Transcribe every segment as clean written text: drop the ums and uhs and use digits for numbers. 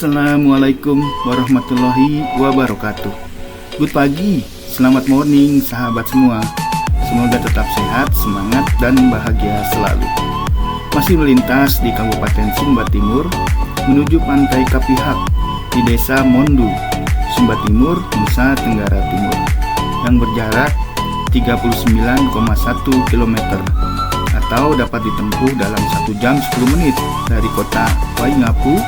Assalamualaikum warahmatullahi wabarakatuh. Good pagi, selamat morning sahabat semua. Semoga tetap sehat, semangat, dan bahagia selalu. Masih melintas di Kabupaten Sumba Timur menuju Pantai Kapihak di Desa Mondu, Sumba Timur, Nusa Tenggara Timur, yang berjarak 39,1 km atau dapat ditempuh dalam 1 jam 10 menit dari kota Waingapu,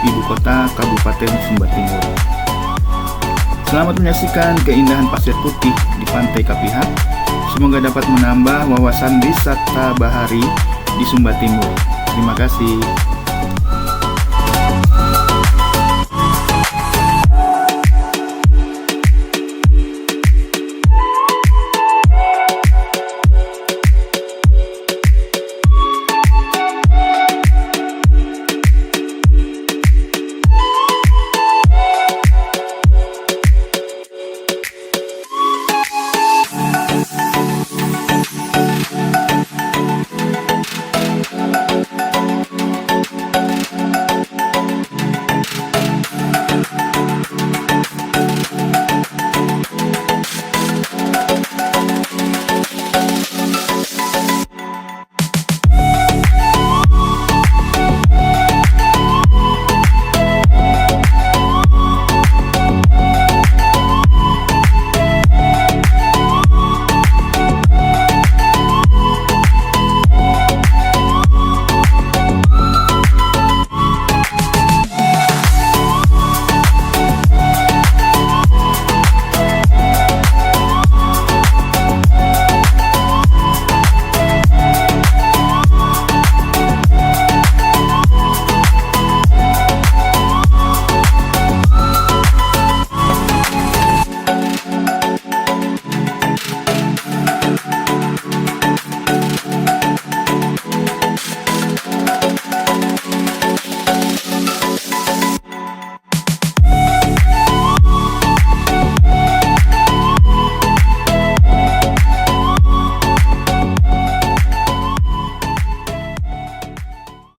ibu kota Kabupaten Sumba Timur. Selamat menyaksikan keindahan pasir putih di Pantai Kapihak. Semoga dapat menambah wawasan wisata bahari di Sumba Timur. Terima kasih.